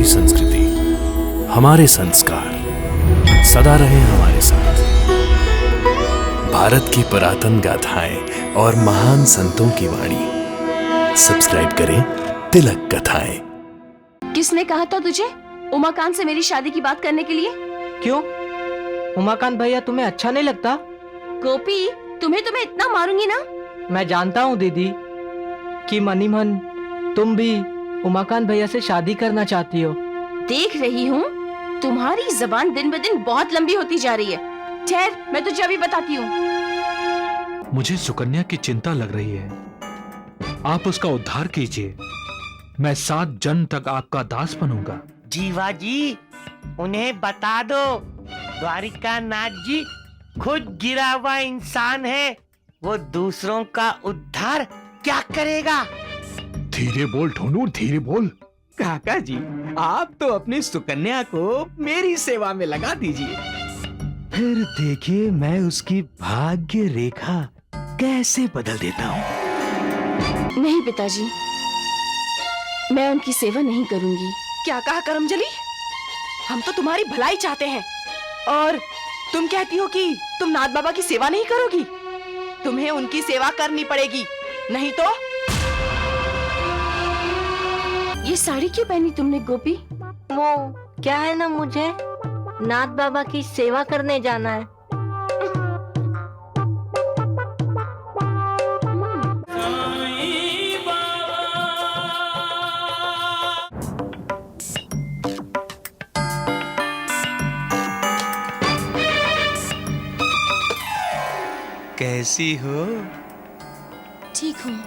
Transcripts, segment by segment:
हमारी संस्कृति, हमारे संस्कार सदा रहे हमारे साथ। भारत की पुरातन गाथाएं और महान संतों की वाणी। सब्सक्राइब करें तिलक कथाएं। किसने कहा था तुझे उमाकांत से मेरी शादी की बात करने के लिए? क्यों? उमाकांत भैया तुम्हें अच्छा नहीं लगता? गोपी, तुम्हें इतना मारूंगी ना। मैं जानता हूँ दीदी कि मनी मन तुम भी उमाकांत भैया से शादी करना चाहती हो। देख रही हूँ तुम्हारी जबान दिन ब दिन बहुत लंबी होती जा रही है। ठहर, मैं तुझे अभी बताती हूँ। मुझे सुकन्या की चिंता लग रही है, आप उसका उद्धार कीजिए। मैं 7 जन्म तक आपका दास बनूंगा। जीवा जी, उन्हें बता दो द्वारिका नाथ जी खुद गिरा हुआ इंसान है, वो दूसरों का उद्धार क्या करेगा? धीरे बोल ढोनू, धीरे बोल। काका जी, आप तो अपनी सुकन्या को मेरी सेवा में लगा दीजिए, फिर देखिए मैं उसकी भाग्य रेखा कैसे बदल देता हूँ। नहीं पिताजी, मैं उनकी सेवा नहीं करूंगी। क्या कहा करमजली? हम तो तुम्हारी भलाई चाहते हैं और तुम कहती हो कि तुम नाथ बाबा की सेवा नहीं करोगी? तुम्हें उनकी सेवा करनी पड़ेगी, नहीं तो। ये साड़ी क्यों पहनी तुमने गोपी? वो क्या है ना, मुझे नाथ बाबा की सेवा करने जाना है। कैसी हो? ठीक हूँ।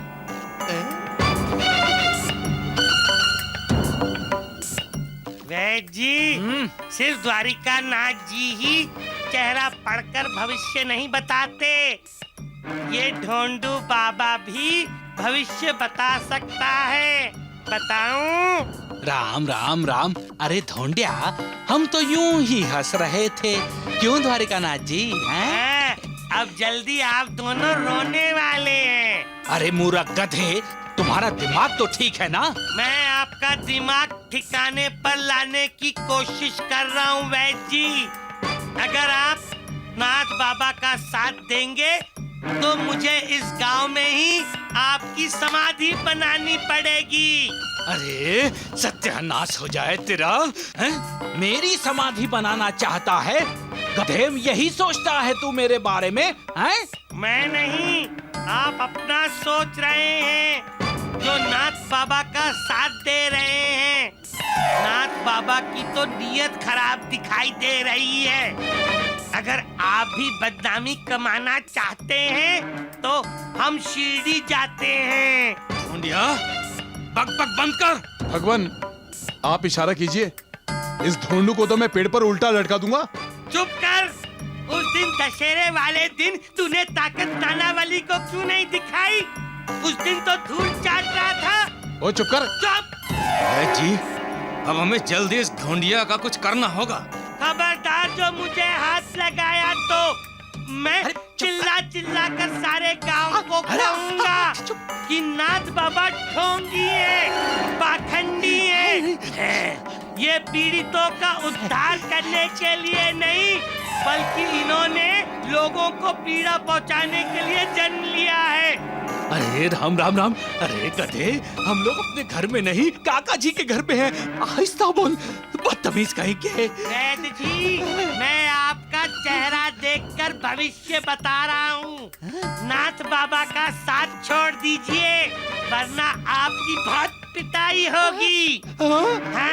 वैद्य जी, सिर्फ द्वारिका नाथ जी ही चेहरा पढ़कर भविष्य नहीं बताते, ये ढोंडू बाबा भी भविष्य बता सकता है। बताऊं? राम राम राम। अरे धोंडिया, हम तो यूं ही हंस रहे थे, क्यों द्वारिका नाथ जी हैं? अब जल्दी आप दोनों रोने वाले हैं। अरे मूर्ख गधे, तुम्हारा दिमाग तो ठीक है ना? मैं आपका दिमाग ठिकाने पर लाने की कोशिश कर रहा हूँ वैद्य जी। अगर आप नाथ बाबा का साथ देंगे तो मुझे इस गांव में ही आपकी समाधि बनानी पड़ेगी। अरे सत्यानाश हो जाए तेरा, हैं? मेरी समाधि बनाना चाहता है? गधे, यही सोचता है तू मेरे बारे में, हैं? मैं नहीं, आप अपना सोच रहे हैं, जो नाथ बाबा का साथ दे रहे हैं। नाथ बाबा की तो नीयत खराब दिखाई दे रही है। अगर आप भी बदनामी कमाना चाहते हैं तो हम शिरडी जाते हैं। ढूंढिया, बक बक बंद कर। भगवान, आप इशारा कीजिए, इस ढोंडू को तो मैं पेड़ पर उल्टा लटका दूंगा। चुप कर। उस दिन दशहरे वाले दिन तूने ताकत नानावली को क्यों नहीं दिखाई? उस दिन तो धूल चाट रहा था। ओ चुप कर। चुप जी, अब हमें जल्दी इस ढोंडिया का कुछ करना होगा। खबरदार, जो मुझे हाथ लगाया तो मैं चिल्ला चिल्ला कर सारे गांव को कहूंगा कि नाथ बाबा ढोंगी है, पाखंडी है। ये पीड़ितों का उद्धार करने के लिए नहीं, बल्कि इन्होंने लोगों को पीड़ा पहुंचाने के लिए जन्म लिया है। अरे राम राम राम। अरे गधे, हम लोग अपने घर में नहीं, काका जी के घर में हैं। आहिस्ता बोल, बदतमीज कहीं के। वैद्य जी, मैं आपका चेहरा देखकर भविष्य बता रहा हूँ। नाथ बाबा का साथ छोड़ दीजिए, वरना आपकी बहुत पिटाई होगी। हाँ।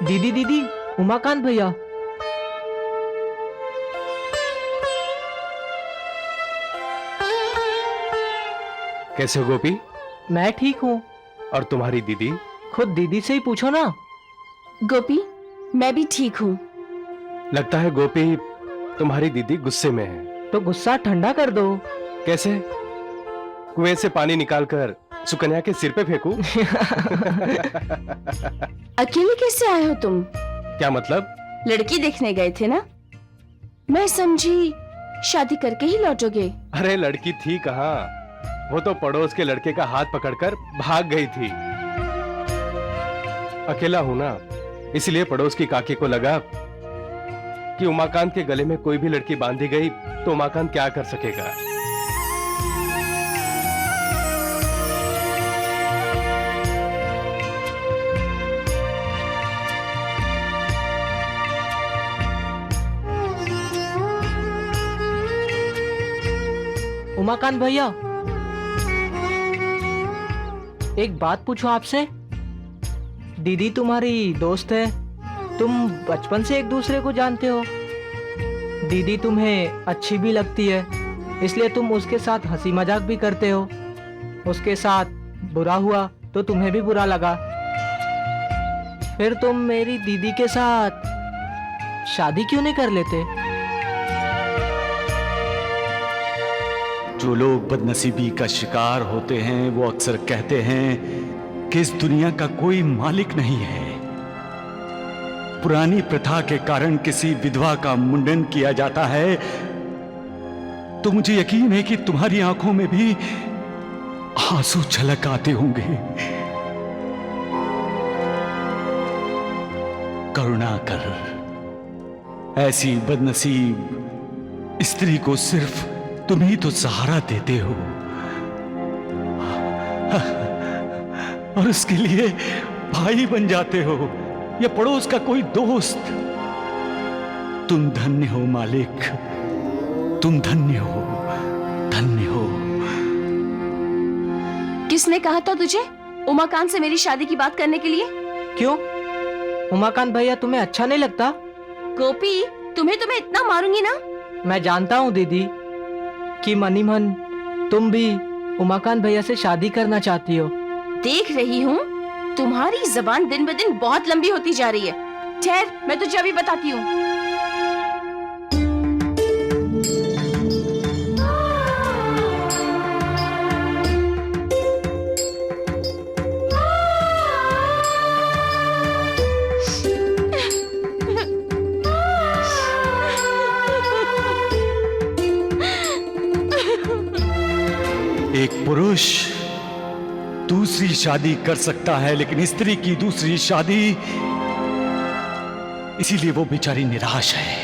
दीदी दीदी, उमाकांत भैया। कैसे हो गोपी? मैं ठीक हूँ। और तुम्हारी दीदी? खुद दीदी से ही पूछो ना। गोपी, मैं भी ठीक हूँ। लगता है गोपी तुम्हारी दीदी गुस्से में है। तो गुस्सा ठंडा कर दो। कैसे? कुएं से पानी निकालकर सुकन्या के सिर पे फेंकूं? अकेले कैसे आए हो तुम? क्या मतलब? लड़की देखने गए थे ना, मैं समझी शादी करके ही लौटोगे। अरे लड़की थी कहाँ, वो तो पड़ोस के लड़के का हाथ पकड़कर भाग गई थी। अकेला हूं ना, इसलिए पड़ोस की काकी को लगा कि उमाकांत के गले में कोई भी लड़की बांधी गई तो उमाकांत क्या कर सकेगा। उमाकांत भैया, एक बात पूछो आपसे। दीदी तुम्हारी दोस्त है, तुम बचपन से एक दूसरे को जानते हो। दीदी तुम्हें अच्छी भी लगती है, इसलिए तुम उसके साथ हंसी मजाक भी करते हो। उसके साथ बुरा हुआ तो तुम्हें भी बुरा लगा, फिर तुम मेरी दीदी के साथ शादी क्यों नहीं कर लेते? जो लोग बदनसीबी का शिकार होते हैं वो अक्सर कहते हैं कि इस दुनिया का कोई मालिक नहीं है। पुरानी प्रथा के कारण किसी विधवा का मुंडन किया जाता है तो मुझे यकीन है कि तुम्हारी आंखों में भी आंसू छलक आते होंगे। करुणा कर, ऐसी बदनसीब स्त्री को सिर्फ तुम ही तो सहारा देते हो और उसके लिए भाई बन जाते हो या पड़ोस का कोई दोस्त। तुम धन्य हो मालिक, तुम धन्य हो, धन्य हो। किसने कहा था तुझे उमाकांत से मेरी शादी की बात करने के लिए? क्यों? उमाकांत भैया तुम्हें अच्छा नहीं लगता? गोपी, तुम्हें इतना मारूंगी ना। मैं जानता हूँ दीदी कि मनी मन तुम भी उमाकांत भैया से शादी करना चाहती हो। देख रही हूँ तुम्हारी जबान दिन ब दिन बहुत लंबी होती जा रही है। ठहर, मैं तुझे अभी बताती हूँ। एक पुरुष दूसरी शादी कर सकता है लेकिन स्त्री की दूसरी शादी, इसीलिए वो बेचारी निराश है।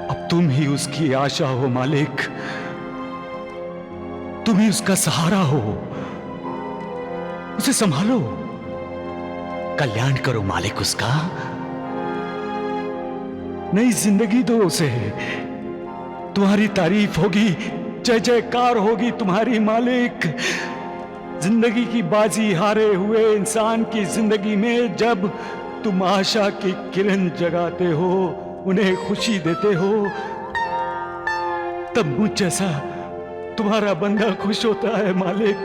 अब तुम ही उसकी आशा हो मालिक, तुम ही उसका सहारा हो। उसे संभालो, कल्याण करो मालिक उसका। नई जिंदगी दो उसे, तुम्हारी तारीफ होगी, जय जयकार होगी तुम्हारी मालिक। जिंदगी की बाजी हारे हुए इंसान की जिंदगी में जब तुम आशा की किरण जगाते हो, उन्हें खुशी देते हो, तब मुझ जैसा तुम्हारा बंदा खुश होता है मालिक।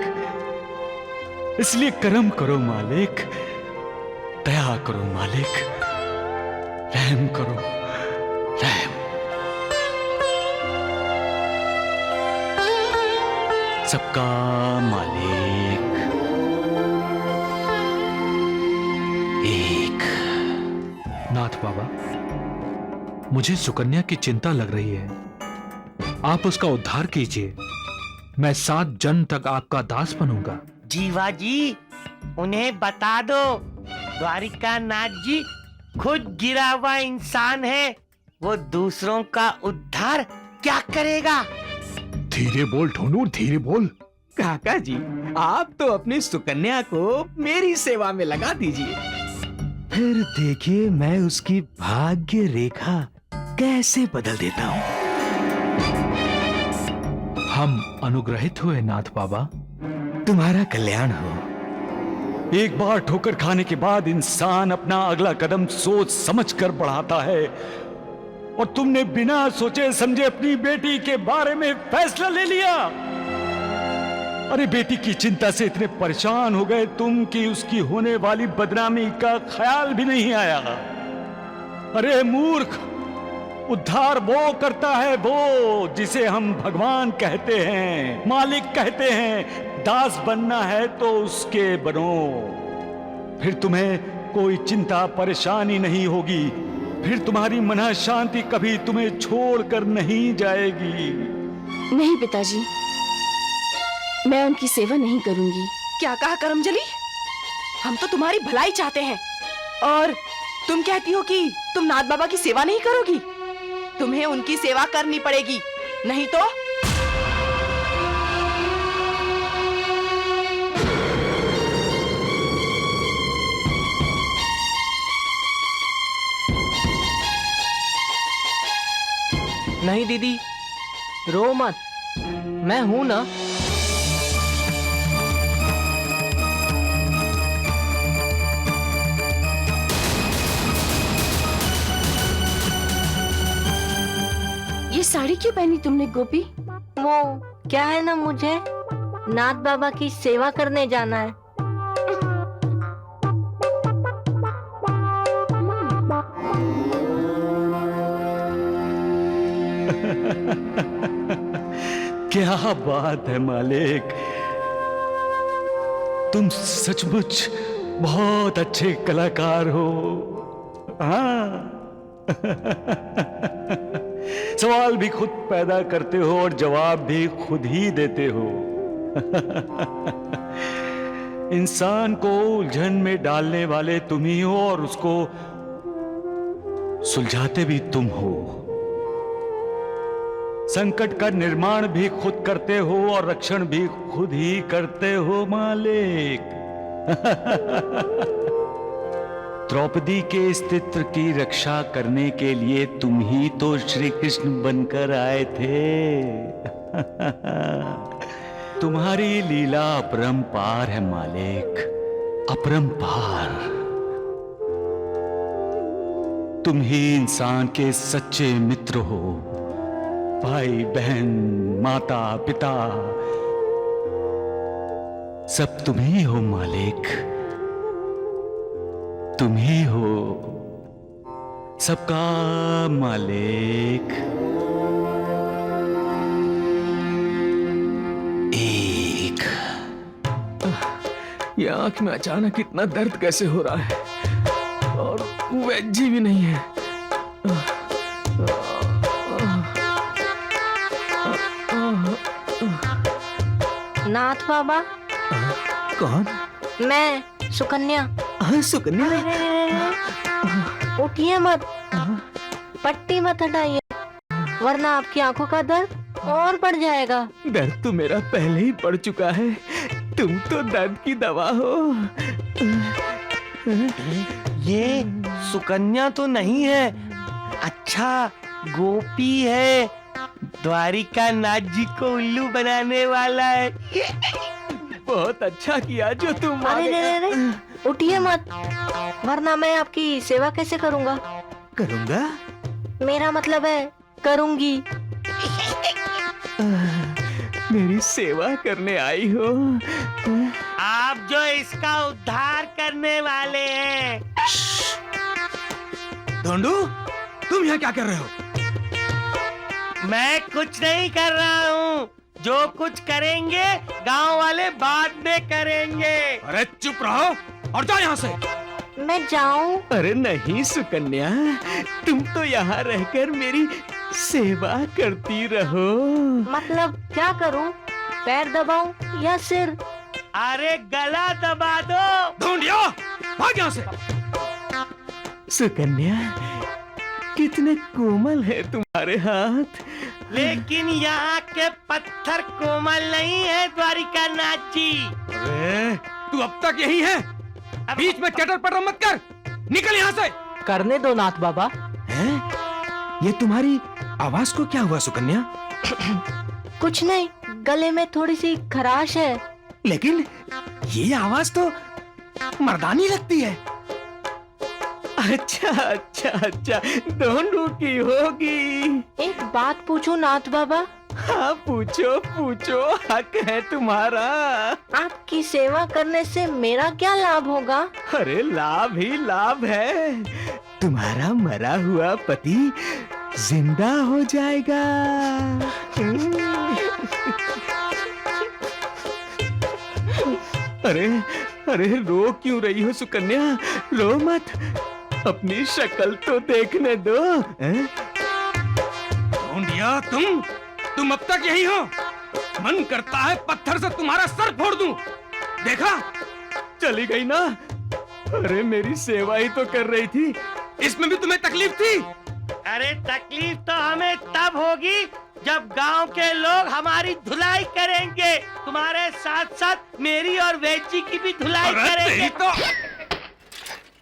इसलिए करम करो मालिक, दया करो मालिक, रहम करो, रहम। सबका मालिक एक। नाथ बाबा, मुझे सुकन्या की चिंता लग रही है। आप उसका उद्धार कीजिए। मैं 7 जन्म तक आपका दास बनूंगा। जीवा जी, उन्हें बता दो द्वारिका नाथ जी खुद गिरा हुआ इंसान है, वो दूसरों का उद्धार क्या करेगा? धीरे बोल ढोनू, धीरे बोल। काका जी, आप तो अपनी सुकन्या को मेरी सेवा में लगा दीजिए, फिर देखिए मैं उसकी भाग्य रेखा कैसे बदल देता हूँ। हम अनुग्रहित हुए नाथ बाबा। तुम्हारा कल्याण हो। एक बार ठोकर खाने के बाद इंसान अपना अगला कदम सोच समझ कर बढ़ाता है, और तुमने बिना सोचे समझे अपनी बेटी के बारे में फैसला ले लिया। अरे बेटी की चिंता से इतने परेशान हो गए तुम कि उसकी होने वाली बदनामी का ख्याल भी नहीं आया। अरे मूर्ख, उद्धार वो करता है वो जिसे हम भगवान कहते हैं, मालिक कहते हैं, दास बनना है तो उसके बनो। फिर तुम्हें कोई चिंता परेशानी नहीं होगी। फिर तुम्हारी मन शांति कभी तुम्हें छोड़कर नहीं जाएगी। नहीं पिताजी, मैं उनकी सेवा नहीं करूंगी। क्या कहा करमजली? हम तो तुम्हारी भलाई चाहते हैं और तुम कहती हो कि तुम नाथ बाबा की सेवा नहीं करोगी? तुम्हें उनकी सेवा करनी पड़ेगी, नहीं तो नहीं दीदी, रो मत, मैं हूं ना। ये साड़ी क्यों पहनी तुमने गोपी? वो क्या है ना, मुझे नाथ बाबा की सेवा करने जाना है। क्या बात है मालिक, तुम सचमुच बहुत अच्छे कलाकार हो। हाँ सवाल भी खुद पैदा करते हो और जवाब भी खुद ही देते हो। इंसान को उलझन में डालने वाले तुम ही हो और उसको सुलझाते भी तुम हो। संकट का निर्माण भी खुद करते हो और रक्षण भी खुद ही करते हो मालिक। द्रौपदी के अस्तित्व की रक्षा करने के लिए तुम ही तो श्री कृष्ण बनकर आए थे। तुम्हारी लीला अपरंपार है मालिक, अपरंपार। तुम ही इंसान के सच्चे मित्र हो। भाई बहन, माता पिता, सब तुम ही हो मालिक, तुम ही हो सबका मालिक। एक ये आंख में अचानक इतना दर्द कैसे हो रहा है और वेजी भी नहीं है। नाथ बाबा। कौन? मैं सुकन्या। सुकन्या? उठिए मत, पट्टी मत हटाइए, वरना आपकी आंखों का दर्द और बढ़ जाएगा। दर्द तो मेरा पहले ही पड़ चुका है, तुम तो दर्द की दवा हो। ये सुकन्या तो नहीं है, अच्छा गोपी है, द्वारिका नाथ जी को उल्लू बनाने वाला है। बहुत अच्छा किया जो तुम। अरे उठिए मत, वरना मैं आपकी सेवा कैसे करूंगा? करूंगा? मेरा मतलब है करूंगी। मेरी सेवा करने आई हो? आप जो इसका उद्धार करने वाले हैं। धोंडू, तुम यहाँ क्या कर रहे हो? मैं कुछ नहीं कर रहा हूँ, जो कुछ करेंगे गांव वाले बाद में करेंगे। अरे चुप रहो और जाओ यहाँ से। मैं जाऊं? अरे नहीं सुकन्या, तुम तो यहाँ रहकर मेरी सेवा करती रहो। मतलब क्या करूं? पैर दबाऊं या सिर? अरे गला दबा दो। ढूंढियो, भाग यहाँ से। सुकन्या, कितने कोमल है तुम्हारे हाथ। लेकिन यहाँ के पत्थर कोमल नहीं है द्वारिका नाथ जी। अरे तू अब तक यही है? बीच में चटर पटर मत कर, निकल यहाँ से। करने दो नाथ बाबा। हैं? ये तुम्हारी आवाज को क्या हुआ सुकन्या? कुछ नहीं, गले में थोड़ी सी खराश है। लेकिन ये आवाज तो मर्दानी लगती है। अच्छा अच्छा अच्छा, दोनों की होगी। एक बात पूछूं नाथ बाबा? हाँ पूछो पूछो, हक है तुम्हारा। आपकी सेवा करने से मेरा क्या लाभ होगा? अरे लाभ ही लाभ है, तुम्हारा मरा हुआ पति जिंदा हो जाएगा। अरे अरे रो क्यों रही हो सुकन्या? रो मत, अपनी शक्ल तो देखने दो। ढूंढिया तुम अब तक यही हो? मन करता है पत्थर से तुम्हारा सर फोड़ दूं। देखा, चली गई ना। अरे मेरी सेवा ही तो कर रही थी, इसमें भी तुम्हें तकलीफ थी? अरे तकलीफ तो हमें तब होगी जब गांव के लोग हमारी धुलाई करेंगे। तुम्हारे साथ साथ मेरी और वैद जी की भी धुलाई करेंगे। तो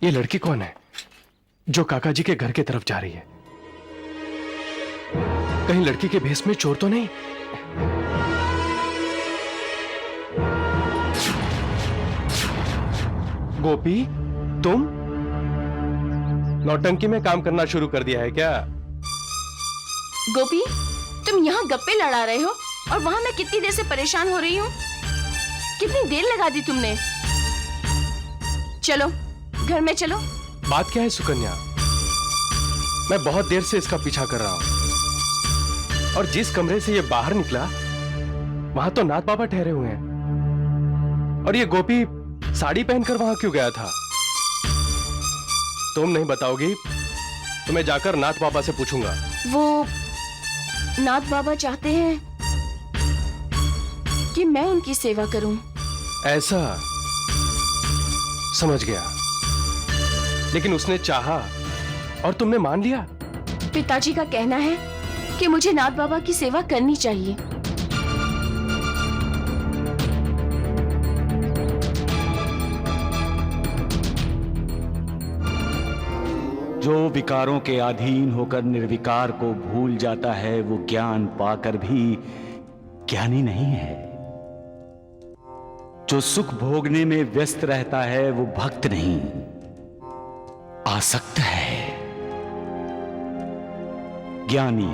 ये लड़की कौन है जो काका जी के घर की तरफ जा रही है? कहीं लड़की के भेष में चोर तो नहीं? गोपी, तुम नौटंकी में काम करना शुरू कर दिया है क्या? गोपी, तुम यहाँ गप्पे लड़ा रहे हो और वहाँ मैं कितनी देर से परेशान हो रही हूँ। कितनी देर लगा दी तुमने। चलो घर में चलो। बात क्या है सुकन्या? मैं बहुत देर से इसका पीछा कर रहा हूं और जिस कमरे से ये बाहर निकला वहां तो नाथ बाबा ठहरे हुए हैं और ये गोपी साड़ी पहनकर वहां क्यों गया था? तुम नहीं बताओगी तो मैं जाकर नाथ बाबा से पूछूंगा। वो नाथ बाबा चाहते हैं कि मैं उनकी सेवा करूं। ऐसा, समझ गया। लेकिन उसने चाहा और तुमने मान लिया? पिताजी का कहना है कि मुझे नाथ बाबा की सेवा करनी चाहिए। जो विकारों के अधीन होकर निर्विकार को भूल जाता है वो ज्ञान पाकर भी ज्ञानी नहीं है। जो सुख भोगने में व्यस्त रहता है वो भक्त नहीं, आसक्त है। ज्ञानी,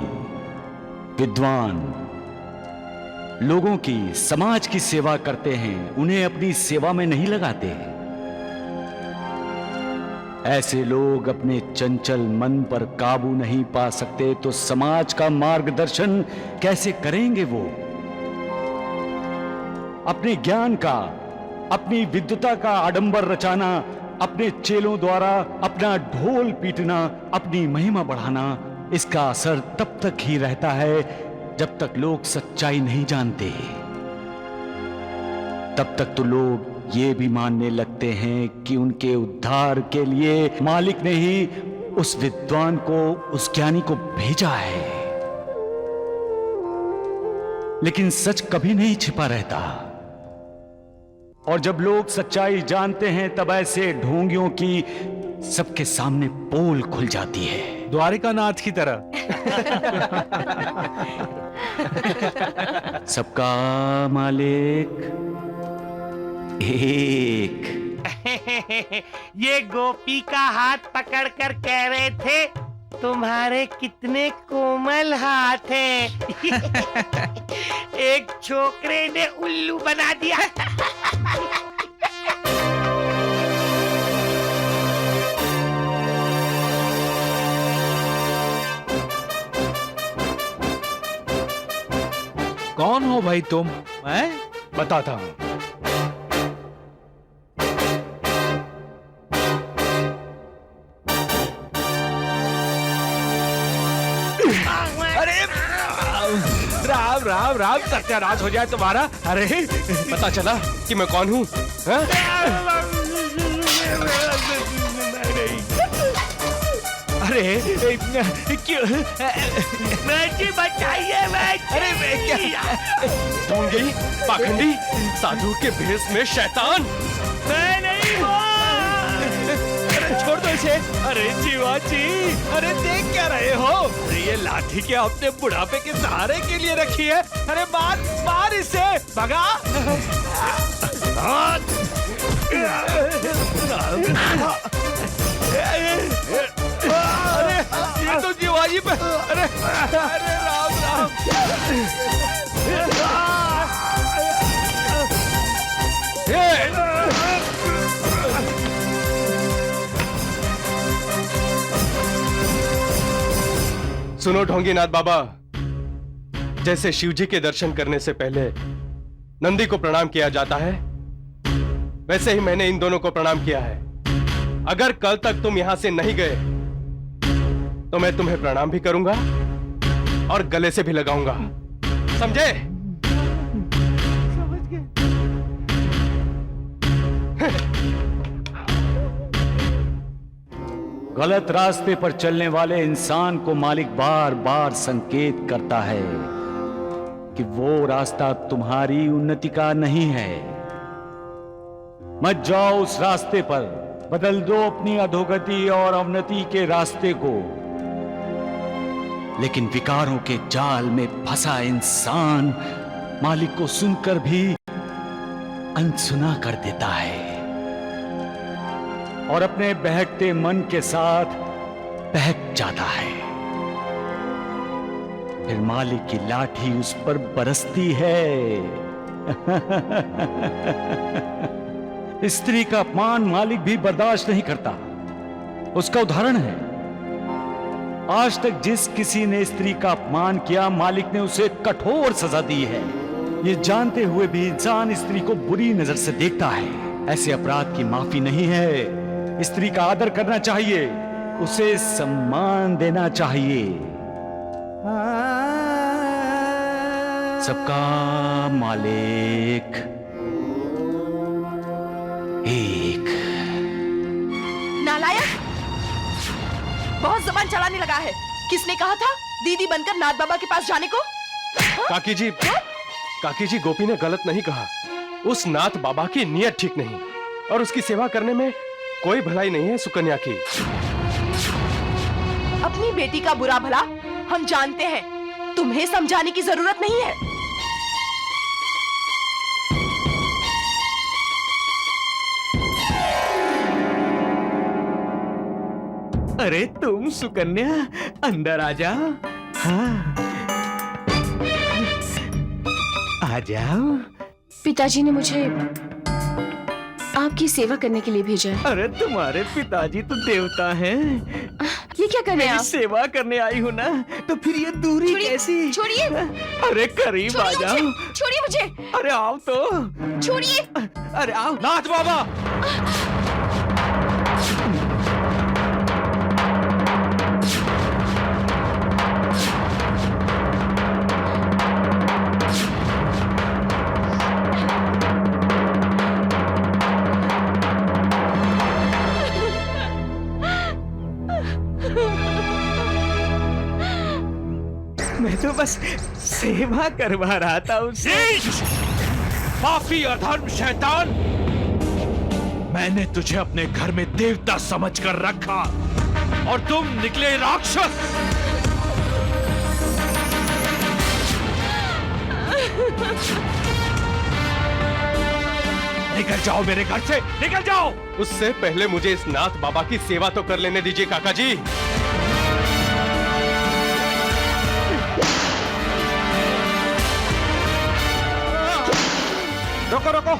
विद्वान लोगों की, समाज की सेवा करते हैं, उन्हें अपनी सेवा में नहीं लगाते। ऐसे लोग अपने चंचल मन पर काबू नहीं पा सकते तो समाज का मार्गदर्शन कैसे करेंगे वो? अपने ज्ञान का, अपनी विद्वता का आडंबर रचाना, अपने चेलों द्वारा अपना ढोल पीटना, अपनी महिमा बढ़ाना, इसका असर तब तक ही रहता है जब तक लोग सच्चाई नहीं जानते। तब तक तो लोग ये भी मानने लगते हैं कि उनके उद्धार के लिए मालिक ने ही उस विद्वान को, उस ज्ञानी को भेजा है। लेकिन सच कभी नहीं छिपा रहता और जब लोग सच्चाई जानते हैं तब ऐसे ढोंगियों की सबके सामने पोल खुल जाती है, द्वारिकानाथ की तरह। सबका मालिक एक। ये गोपी का हाथ पकड़कर कह रहे थे तुम्हारे कितने कोमल हाथ हैं। एक छोकरे ने उल्लू बना दिया। कौन हो भाई तुम? मैं बताता हूं। राम राम राम, सत्यानाश हो जाए तुम्हारा। अरे पता चला कि मैं कौन हूं? अरे क्यों? बेटी बताइए बेटी। अरे क्या ढूंढ गई पाखंडी, साधु के भेष में शैतान। मैं नहीं हूँ। छोड़ दो इसे। अरे जीवाजी, अरे देख क्या रहे हो? अरे ये लाठी क्या अपने बुढ़ापे के सहारे के लिए रखी है? अरे मार मार इसे, भगा। अरे ये तो जीवाजी पे। अरे अरे राम राम। सुनो ढोंगीनाथ बाबा, जैसे शिवजी के दर्शन करने से पहले नंदी को प्रणाम किया जाता है, वैसे ही मैंने इन दोनों को प्रणाम किया है। अगर कल तक तुम यहां से नहीं गए तो मैं तुम्हें प्रणाम भी करूंगा और गले से भी लगाऊंगा, समझे? गलत रास्ते पर चलने वाले इंसान को मालिक बार बार संकेत करता है कि वो रास्ता तुम्हारी उन्नति का नहीं है। मत जाओ उस रास्ते पर, बदल दो अपनी अधोगति और अवनति के रास्ते को। लेकिन विकारों के जाल में फंसा इंसान मालिक को सुनकर भी अनसुना कर देता है और अपने बहकते मन के साथ बहक जाता है। फिर मालिक की लाठी उस पर बरसती है। स्त्री का अपमान मालिक भी बर्दाश्त नहीं करता। उसका उदाहरण है, आज तक जिस किसी ने स्त्री का अपमान किया, मालिक ने उसे कठोर सजा दी है। ये जानते हुए भी इंसान स्त्री को बुरी नजर से देखता है। ऐसे अपराध की माफी नहीं है। स्त्री का आदर करना चाहिए, उसे सम्मान देना चाहिए। सबका मालिक एक। नालायक, बहुत जबान चलाने लगा है। किसने कहा था दीदी बनकर नाथ बाबा के पास जाने को? काकी जी गोपी ने गलत नहीं कहा। उस नाथ बाबा की नीयत ठीक नहीं और उसकी सेवा करने में कोई भलाई नहीं है सुकन्या की। अपनी बेटी का बुरा भला हम जानते हैं, तुम्हें समझाने की जरूरत नहीं है। अरे तुम सुकन्या, अंदर आ जाओ। हाँ, आ जाओ। पिताजी ने मुझे आपकी सेवा करने के लिए भेजा है। अरे तुम्हारे पिताजी तो देवता हैं। ये क्या कर रहे हैं आप? सेवा करने आई हूँ ना, तो फिर ये दूरी कैसी? छोड़िए। अरे करीब आ जाओ। छोड़िए मुझे। अरे आओ तो। छोड़िए। अरे आओ। नाथ बाबा, मैं तो बस सेवा करवा रहा था उससे। पापी अधर्म शैतान, मैंने तुझे अपने घर में देवता समझकर रखा और तुम निकले राक्षस। निकल जाओ मेरे घर से, निकल जाओ। उससे पहले मुझे इस नाथ बाबा की सेवा तो कर लेने दीजिए काका जी। रोको रोको,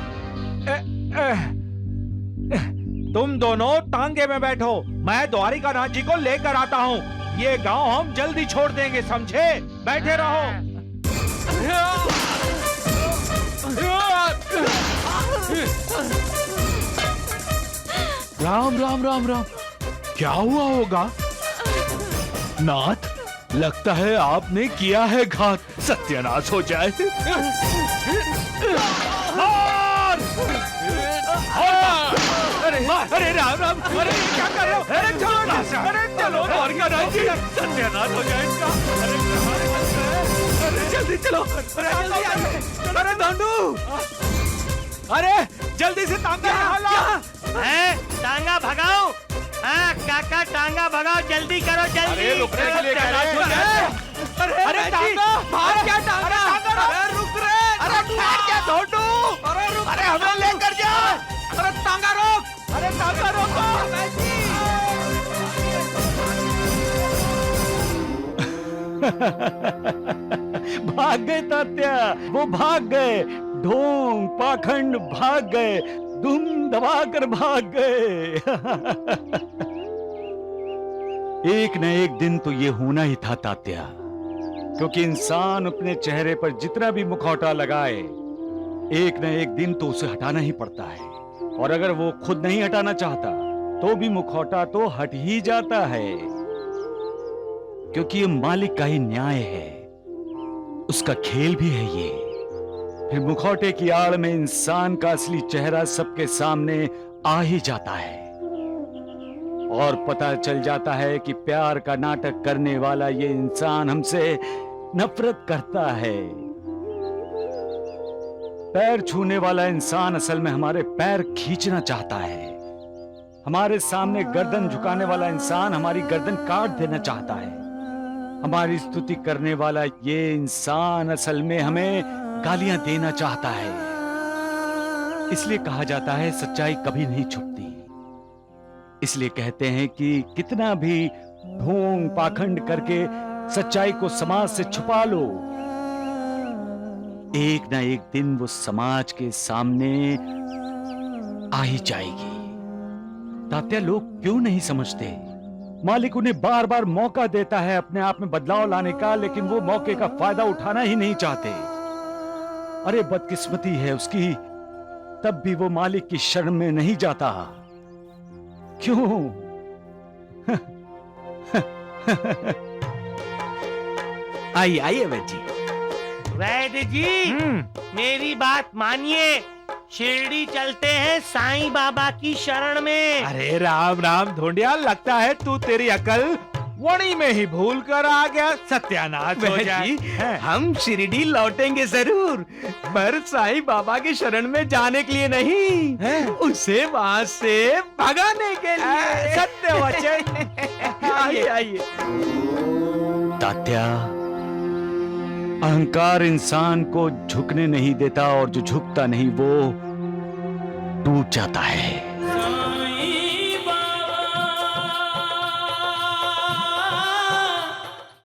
तुम दोनों टांगे में बैठो, मैं द्वारिकानाथ जी को लेकर आता हूँ। ये गांव हम जल्दी छोड़ देंगे, समझे? बैठे रहो। राम राम राम राम, क्या हुआ होगा? नाथ, लगता है आपने किया है घात। सत्यानाश हो जाए। अरे राम राम, अरे क्या कर रहे हो? अरे चलो द्वारिकानाथ जी, सत्यानाश हो जाए इसका। अरे जल्दी चलो। अरे धांडू, अरे जल्दी से टांगा टांगा भगाओ। हाँ काका, टांगा भगाओ, जल्दी करो जल्दी। अरे रुकने के लिए कह रहे हैं। अरे टांगा, बाहर क्या टांगा? अरे रुक रे। अरे ठहर क्या धोंडू? अरे रुक। अरे हमें लेकर जा। अरे टांगा रोक। अरे टांगा रोको। भाग गए तात्या, वो भाग गए। ढोंग पाखंड भाग गए, दुम दबाकर भाग गए। एक न एक दिन तो ये होना ही था तात्या, क्योंकि इंसान अपने चेहरे पर जितना भी मुखौटा लगाए, एक न एक दिन तो उसे हटाना ही पड़ता है। और अगर वो खुद नहीं हटाना चाहता तो भी मुखौटा तो हट ही जाता है, क्योंकि ये मालिक का ही न्याय है, उसका खेल भी है ये। फिर मुखौटे की आड़ में इंसान का असली चेहरा सबके सामने आ ही जाता है और पता चल जाता है कि प्यार का नाटक करने वाला ये इंसान हमसे नफरत करता है। पैर छूने वाला इंसान असल में हमारे पैर खींचना चाहता है। हमारे सामने गर्दन झुकाने वाला इंसान हमारी गर्दन काट देना चाहता है। हमारी स्तुति करने वाला ये इंसान असल में हमें गालियां देना चाहता है। इसलिए कहा जाता है सच्चाई कभी नहीं छुपती। इसलिए कहते हैं कि कितना भी ढोंग पाखंड करके सच्चाई को समाज से छुपा लो, एक ना एक दिन वो समाज के सामने आ ही जाएगी। तात्या, लोग क्यों नहीं समझते? मालिक उन्हें बार बार मौका देता है अपने आप में बदलाव लाने का, लेकिन वो मौके का फायदा उठाना ही नहीं चाहते। अरे बदकिस्मती है उसकी, तब भी वो मालिक की शरण में नहीं जाता। क्यों? आइए आइए वैद्य जी। वैद्य जी, मेरी बात मानिए, शिरडी चलते हैं साईं बाबा की शरण में। अरे राम राम ढोंडिया, लगता है तू तेरी अकल वणी में ही भूल कर आ गया। सत्यानाश हो वैद्य जाए। जी, हम शिरडी लौटेंगे जरूर, पर साईं बाबा की शरण में जाने के लिए नहीं, उसे वहां से भगाने के लिए। सत्य वचन। आइए आइए। तात्या, अहंकार इंसान को झुकने नहीं देता और जो झुकता नहीं वो टूट जाता है।